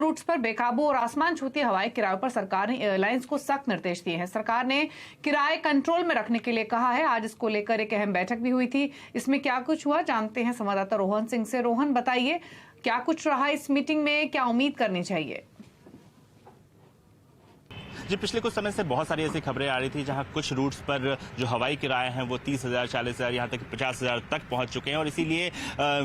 Roots पर बेकाबू और आसमान छूती हवाई किरायों पर सरकार ने एयरलाइंस को सख्त निर्देश दिए हैं। सरकार ने किराए कंट्रोल में रखने के लिए कहा है। आज इसको लेकर एक अहम बैठक भी हुई थी। इसमें क्या कुछ हुआ जानते हैं संवाददाता रोहन सिंह से। रोहन, बताइए क्या कुछ रहा इस मीटिंग में, क्या उम्मीद करनी चाहिए? जी, पिछले कुछ समय से बहुत सारी ऐसी खबरें आ रही थी जहां कुछ रूट्स पर जो हवाई किराए हैं वो 30,000, 40,000, यहाँ तक 50,000 तक पहुंच चुके हैं और इसीलिए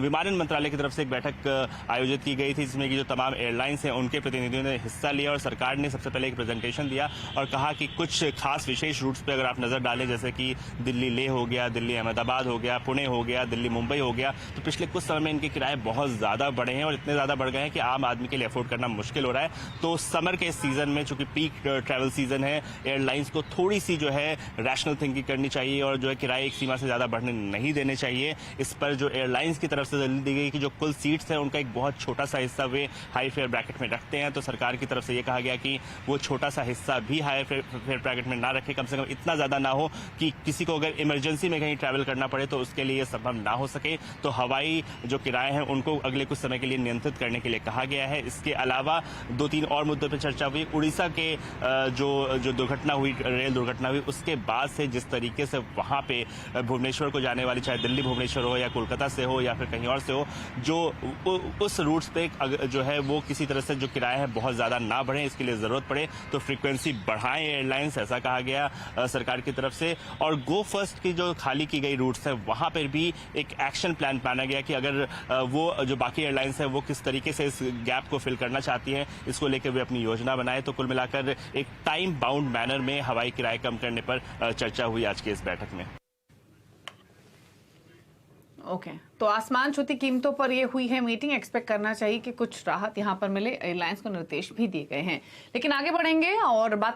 विमानन मंत्रालय की तरफ से एक बैठक आयोजित की गई थी जिसमें कि जो तमाम एयरलाइंस हैं उनके प्रतिनिधियों ने हिस्सा लिया और सरकार ने सबसे पहले एक प्रेजेंटेशन दिया और कहा कि कुछ खास विशेष रूट्स पर अगर आप नजर डालें, जैसे कि दिल्ली लेह हो गया, दिल्ली अहमदाबाद हो गया, पुणे हो गया, दिल्ली मुंबई हो गया, तो पिछले कुछ समय में इनके किराए बहुत ज्यादा बढ़े हैं और इतने ज्यादा बढ़ गए हैं कि आम आदमी के लिए अफोर्ड करना मुश्किल हो रहा है। तो समर के सीजन में, चूंकि पीक ट्रैवल सीजन है, एयरलाइंस को थोड़ी सी जो है रैशनल थिंकिंग करनी चाहिए और जो है किराए एक सीमा से ज्यादा बढ़ने नहीं देने चाहिए। इस पर जो एयरलाइंस की तरफ से दलील दी गई कि जो कुल सीट्स हैं उनका एक बहुत छोटा सा हिस्सा वे हाई फेयर ब्रैकेट में रखते हैं, तो सरकार की तरफ से ये कहा गया कि वो छोटा सा हिस्सा भी हाई फेयर ब्रैकेट में ना रखे, कम से कम इतना ज्यादा ना हो कि किसी को अगर इमरजेंसी में कहीं ट्रैवल करना पड़े तो उसके लिए संभव ना हो सके। तो हवाई जो किराए हैं उनको अगले कुछ समय के लिए नियंत्रित करने के लिए कहा गया है। इसके अलावा 2-3 और मुद्दों पर चर्चा हुई। उड़ीसा के जो दुर्घटना हुई, रेल दुर्घटना हुई, उसके बाद से जिस तरीके से वहां पे भुवनेश्वर को जाने वाली, चाहे दिल्ली भुवनेश्वर हो या कोलकाता से हो या फिर कहीं और से हो, जो उस रूट्स पे जो है वो किसी तरह से जो किराए हैं बहुत ज्यादा ना बढ़े, इसके लिए जरूरत पड़े तो फ्रीक्वेंसी बढ़ाएं एयरलाइंस, ऐसा कहा गया सरकार की तरफ से। और गो फर्स्ट की जो खाली की गई रूट्स है वहां पर भी एक एक्शन प्लान माना गया कि अगर वो जो बाकी एयरलाइंस है वो किस तरीके से इस गैप को फिल करना चाहती है, इसको लेकर वे अपनी योजना बनाए। तो कुल मिलाकर एक टाइम बाउंड मैनर में हवाई किराए कम करने पर चर्चा हुई आज की इस बैठक में। ओके, तो आसमान छूती कीमतों पर ये हुई है मीटिंग। एक्सपेक्ट करना चाहिए कि कुछ राहत यहां पर मिले। एयरलाइंस को निर्देश भी दिए गए हैं। लेकिन आगे बढ़ेंगे और बात